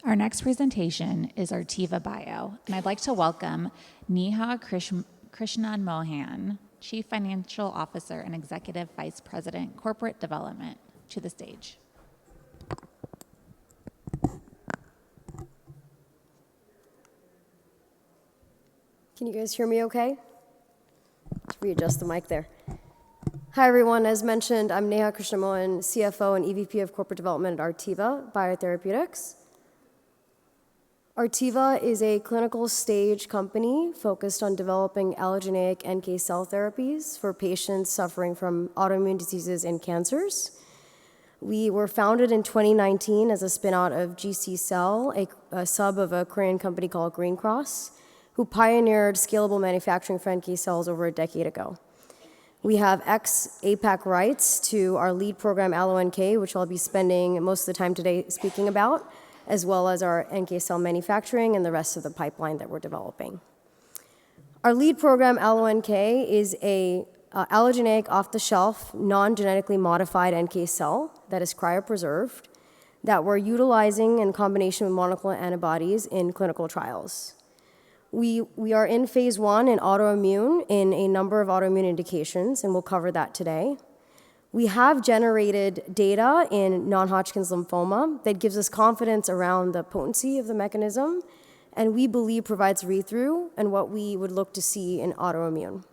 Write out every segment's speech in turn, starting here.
Our next presentation is Artiva Bio, and I'd like to welcome Neha Krishnan Mohan, Chief Financial Officer and Executive Vice President, Corporate Development, to the stage. Can you guys hear me okay? Let's readjust the mic there. Hi, everyone. As mentioned, I'm Neha Krishnamohan, CFO and EVP of Corporate Development at Artiva Biotherapeutics. Artiva is a clinical stage company focused on developing allogeneic NK cell therapies for patients suffering from autoimmune diseases and cancers. We were founded in 2019 as a spin-out of GC Cell, a sub of a Korean company called Green Cross, who pioneered scalable manufacturing for NK cells over a decade ago. We have ex-APAC rights to our lead program, AlloNK, which I'll be spending most of the time today speaking about, as well as our NK cell manufacturing and the rest of the pipeline that we're developing. Our lead program, AlloNK, is a allogeneic, off-the-shelf, non-genetically modified NK cell that is cryopreserved that we're utilizing in combination with monoclonal antibodies in clinical trials. We are in phase 1 in autoimmune in a number of autoimmune indications, and we'll cover that today. We have generated data in non-Hodgkin's lymphoma that gives us confidence around the potency of the mechanism, and we believe provides read-through and what we would look to see in autoimmune.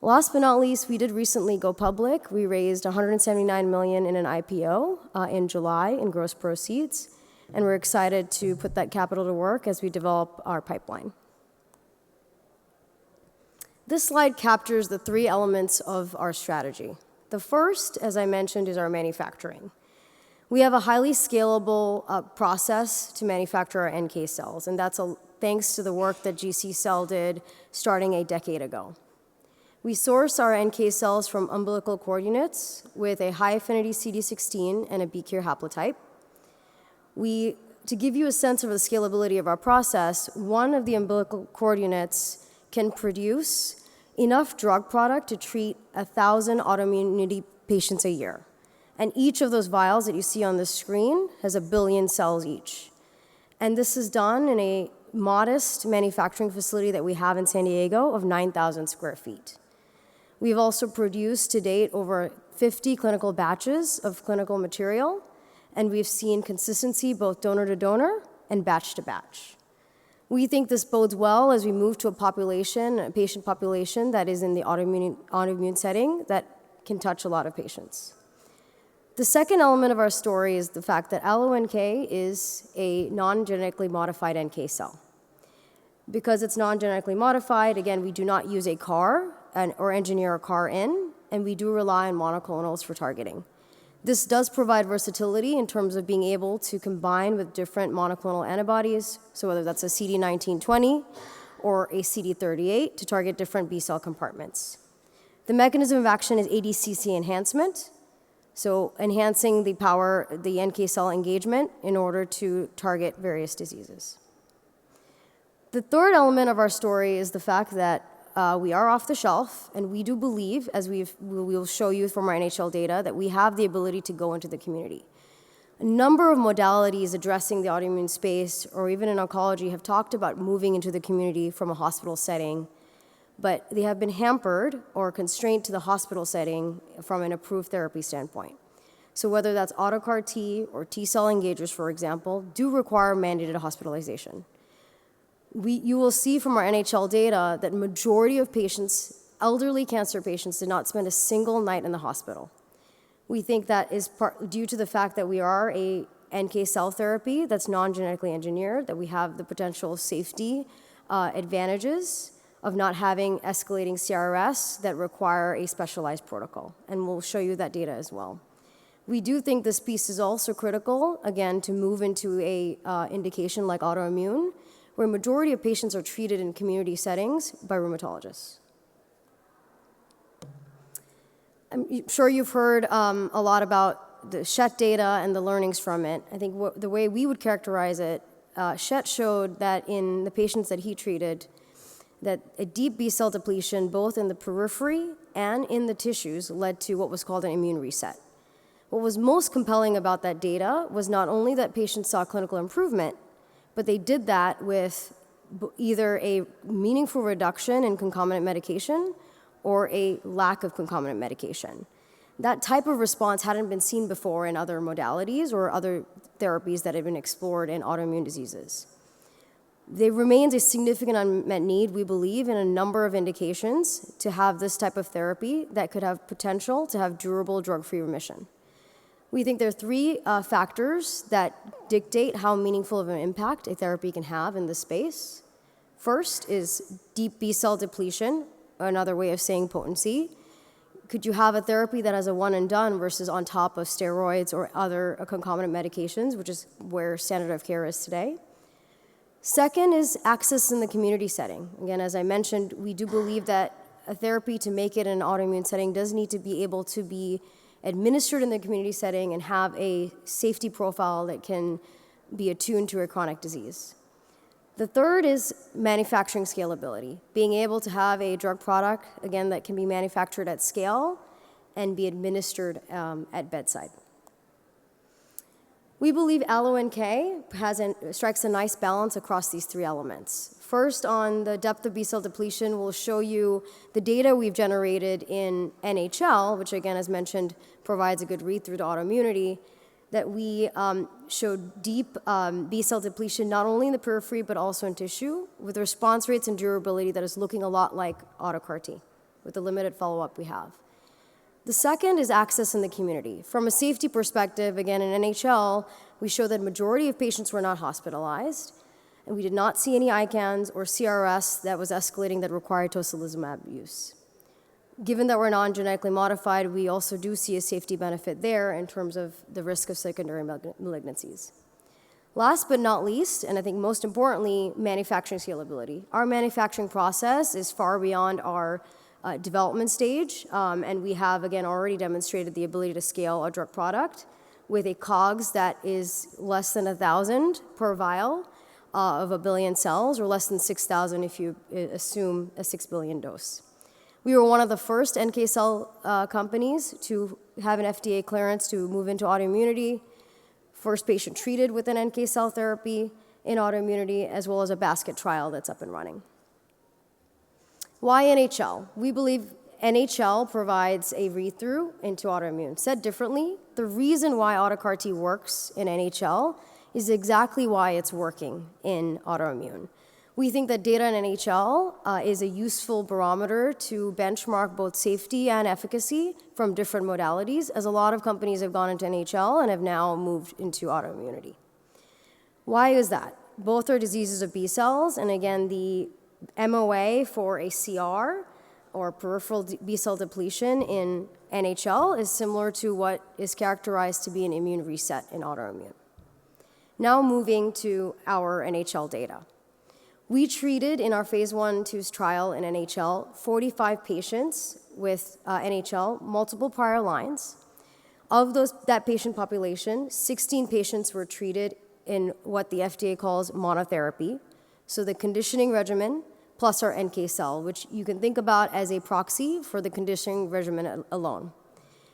Last but not least, we did recently go public. We raised $179 million in an IPO in July in gross proceeds, and we're excited to put that capital to work as we develop our pipeline. This slide captures the 3 elements of our strategy. The first, as I mentioned, is our manufacturing. We have a highly scalable process to manufacture our NK cells, and that's thanks to the work that GC Cell did starting a decade ago. We source our NK cells from umbilical cord units with a high-affinity CD16 and a BQ haplotype. To give you a sense of the scalability of our process, one of the umbilical cord units can produce enough drug product to treat 1,000 autoimmunity patients a year. And each of those vials that you see on the screen has 1 billion cells each. And this is done in a modest manufacturing facility that we have in San Diego of 9,000 square feet. We've also produced to date over 50 clinical batches of clinical material, and we've seen consistency both donor to donor and batch to batch. We think this bodes well as we move to a patient population that is in the autoimmune setting that can touch a lot of patients. The second element of our story is the fact that AlloNK is a non-genetically modified NK cell. Because it's non-genetically modified, again, we do not use a CAR or engineer a CAR in, and we do rely on monoclonals for targeting. This does provide versatility in terms of being able to combine with different monoclonal antibodies, so whether that's a CD19/20 or a CD38 to target different B-cell compartments. The mechanism of action is ADCC enhancement, so enhancing the NK cell engagement in order to target various diseases. The third element of our story is the fact that we are off the shelf, and we do believe, as we'll show you from our NHL data, that we have the ability to go into the community. A number of modalities addressing the autoimmune space, or even in oncology, have talked about moving into the community from a hospital setting, but they have been hampered or constrained to the hospital setting from an approved therapy standpoint. So whether that's auto CAR T or T-cell engagers, for example, do require mandated hospitalization. You will see from our NHL data that majority of patients, elderly cancer patients, did not spend a single night in the hospital. We think that is due to the fact that we are a NK cell therapy that's non-genetically engineered, that we have the potential safety advantages of not having escalating CRS that require a specialized protocol, and we'll show you that data as well. We do think this piece is also critical, again, to move into a indication like autoimmune, where a majority of patients are treated in community settings by rheumatologists. I'm sure you've heard a lot about the Schett data and the learnings from it. I think the way we would characterize it, Schett showed that in the patients that he treated, that a deep B-cell depletion, both in the periphery and in the tissues, led to what was called an immune reset. What was most compelling about that data was not only that patients saw clinical improvement, but they did that with either a meaningful reduction in concomitant medication or a lack of concomitant medication. That type of response hadn't been seen before in other modalities or other therapies that had been explored in autoimmune diseases. There remains a significant unmet need, we believe, in a number of indications to have this type of therapy that could have potential to have durable drug-free remission. We think there are three factors that dictate how meaningful of an impact a therapy can have in this space. First is deep B-cell depletion, another way of saying potency. Could you have a therapy that has a one and done versus on top of steroids or other concomitant medications, which is where standard of care is today? Second is access in the community setting. Again, as I mentioned, we do believe that a therapy to make it in an autoimmune setting does need to be able to be administered in the community setting and have a safety profile that can be attuned to a chronic disease. The third is manufacturing scalability, being able to have a drug product, again, that can be manufactured at scale and be administered at bedside. We believe AlloNK strikes a nice balance across these three elements. First, on the depth of B-cell depletion, we'll show you the data we've generated in NHL, which again, as mentioned, provides a good read-through to autoimmunity, that we showed deep B-cell depletion not only in the periphery but also in tissue, with response rates and durability that is looking a lot like auto CAR-T, with the limited follow-up we have. The second is access in the community. From a safety perspective, again, in NHL, we show that majority of patients were not hospitalized, and we did not see any ICANS or CRS that was escalating that required tocilizumab use. Given that we're non-genetically modified, we also do see a safety benefit there in terms of the risk of secondary malignancies. Last but not least, and I think most importantly, manufacturing scalability. Our manufacturing process is far beyond our development stage, and we have, again, already demonstrated the ability to scale a drug product with a COGS that is less than 1,000 per vial of 1 billion cells, or less than 6,000 if you assume a 6 billion dose. We were one of the first NK cell companies to have an FDA clearance to move into autoimmunity, first patient treated with an NK cell therapy in autoimmunity, as well as a basket trial that's up and running. Why NHL? We believe NHL provides a read-through into autoimmune. Said differently, the reason why auto CAR-T works in NHL is exactly why it's working in autoimmune. We think that data in NHL is a useful barometer to benchmark both safety and efficacy from different modalities, as a lot of companies have gone into NHL and have now moved into autoimmunity. Why is that? Both are diseases of B cells, and again, the MOA for a CR, or peripheral B-cell depletion in NHL, is similar to what is characterized to be an immune reset in autoimmune. Now moving to our NHL data. We treated in our phase 1/2 trial in NHL 45 patients with NHL, multiple prior lines. Of that patient population, 16 patients were treated in what the FDA calls monotherapy, so the conditioning regimen plus our NK cell, which you can think about as a proxy for the conditioning regimen alone.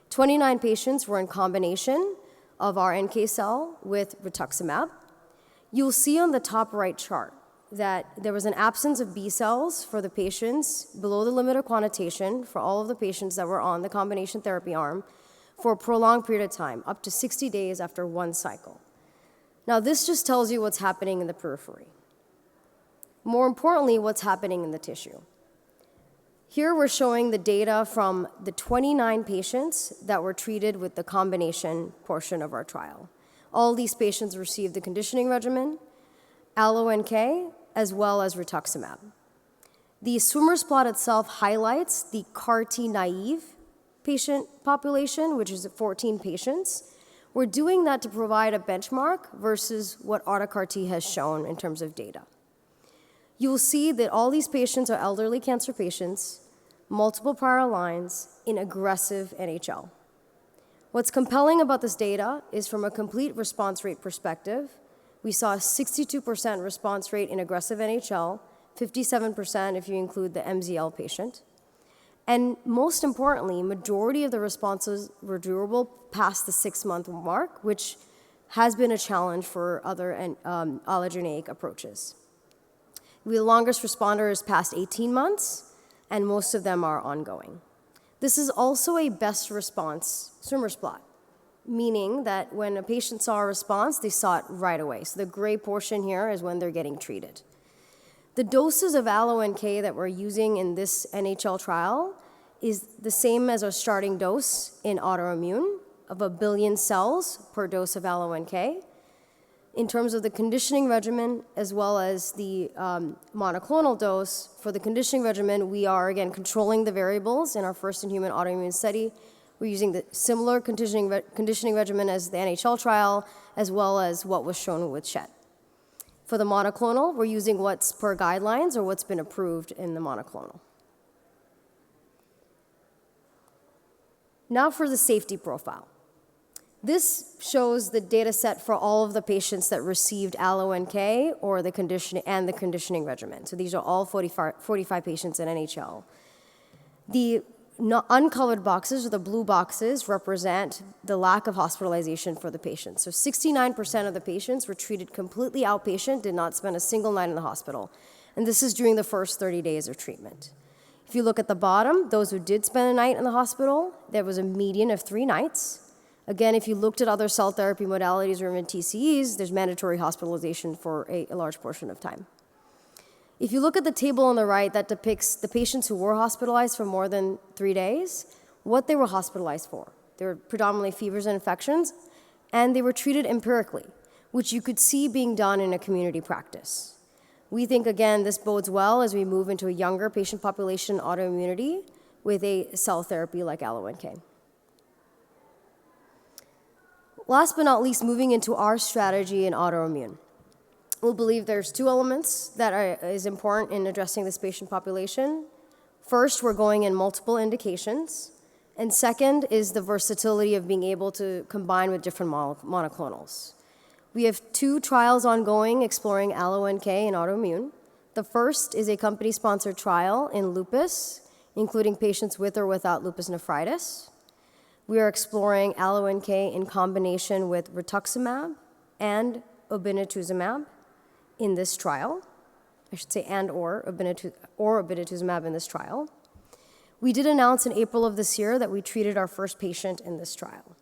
29 patients were in combination of our NK cell with rituximab. You'll see on the top right chart that there was an absence of B cells for the patients below the limit of quantitation for all of the patients that were on the combination therapy arm for a prolonged period of time, up to 60 days after one cycle. Now, this just tells you what's happening in the periphery. More importantly, what's happening in the tissue. Here we're showing the data from the 29 patients that were treated with the combination portion of our trial. All these patients received the conditioning regimen, AlloNK, as well as rituximab. The swimmer's plot itself highlights the CAR-T naive patient population, which is 14 patients. We're doing that to provide a benchmark versus what auto CAR-T has shown in terms of data. You will see that all these patients are elderly cancer patients, multiple prior lines, in aggressive NHL. What's compelling about this data is from a complete response rate perspective, we saw a 62% response rate in aggressive NHL, 57% if you include the MZL patient. And most importantly, majority of the responses were durable past the 6-month mark, which has been a challenge for other allogeneic approaches. The longest responder is past 18 months, and most of them are ongoing. This is also a best response swimmer's plot, meaning that when a patient saw a response, they saw it right away. So the gray portion here is when they're getting treated. The doses of AlloNK that we're using in this NHL trial is the same as our starting dose in autoimmune of 1 billion cells per dose of AlloNK. In terms of the conditioning regimen, as well as the monoclonal dose, for the conditioning regimen, we are, again, controlling the variables in our first-in-human autoimmune study. We're using the similar conditioning regimen as the NHL trial, as well as what was shown with Schett. For the monoclonal, we're using what's per guidelines or what's been approved in the monoclonal. Now for the safety profile. This shows the data set for all of the patients that received AlloNK or the conditioning regimen. So these are all 45 patients in NHL. The uncolored boxes, or the blue boxes, represent the lack of hospitalization for the patients. So 69% of the patients were treated completely outpatient, did not spend a single night in the hospital. And this is during the first 30 days of treatment. If you look at the bottom, those who did spend a night in the hospital, there was a median of 3 nights. Again, if you looked at other cell therapy modalities or even TCEs, there's mandatory hospitalization for a large portion of time. If you look at the table on the right that depicts the patients who were hospitalized for more than 3 days, what they were hospitalized for. They were predominantly fevers and infections, and they were treated empirically, which you could see being done in a community practice. We think, again, this bodes well as we move into a younger patient population autoimmunity with a cell therapy like AlloNK. Last but not least, moving into our strategy in autoimmune. We believe there's 2 elements that is important in addressing this patient population. First, we're going in multiple indications. And second is the versatility of being able to combine with different monoclonals. We have 2 trials ongoing exploring AlloNK in autoimmune. The first is a company-sponsored trial in lupus, including patients with or without lupus nephritis. We are exploring AlloNK in combination with rituximab and obinutuzumab in this trial. I should say or obinutuzumab in this trial. We did announce in April of this year that we treated our first patient in this trial.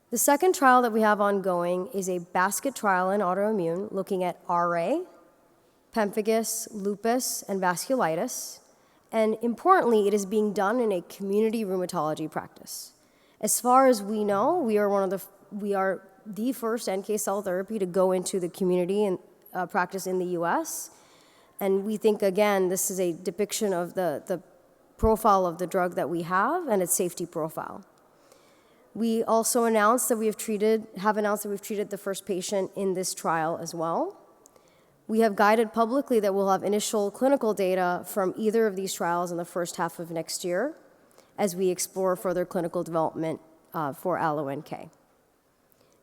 The second trial that we have ongoing is a basket trial in autoimmune looking at RA, pemphigus, lupus, and vasculitis. And importantly, it is being done in a community rheumatology practice. As far as we know, we are the first NK cell therapy to go into the community and practice in the US. And we think, again, this is a depiction of the profile of the drug that we have and its safety profile. We also announced that we've treated the first patient in this trial as well. We have guided publicly that we'll have initial clinical data from either of these trials in the first half of next year as we explore further clinical development for AlloNK.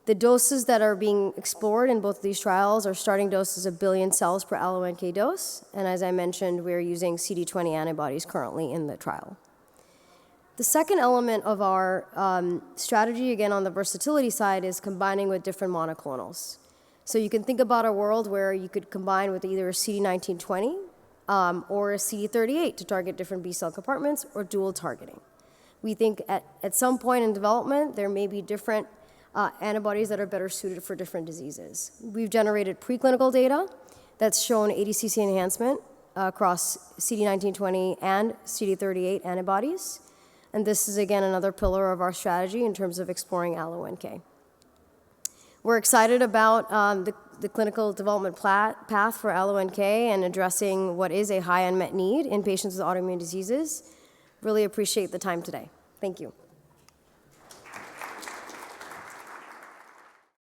The doses that are being explored in both of these trials are starting doses of 1 billion cells per AlloNK dose, and as I mentioned, we're using CD20 antibodies currently in the trial. The second element of our strategy, again on the versatility side, is combining with different monoclonals. So you can think about a world where you could combine with either a CD19/20 or a CD38 to target different B-cell compartments or dual targeting. We think at some point in development, there may be different antibodies that are better suited for different diseases. We've generated preclinical data that's shown ADCC enhancement across CD19/20 and CD38 antibodies. And this is, again, another pillar of our strategy in terms of exploring AlloNK. We're excited about the clinical development path for AlloNK and addressing what is a high unmet need in patients with autoimmune diseases. Really appreciate the time today. Thank you.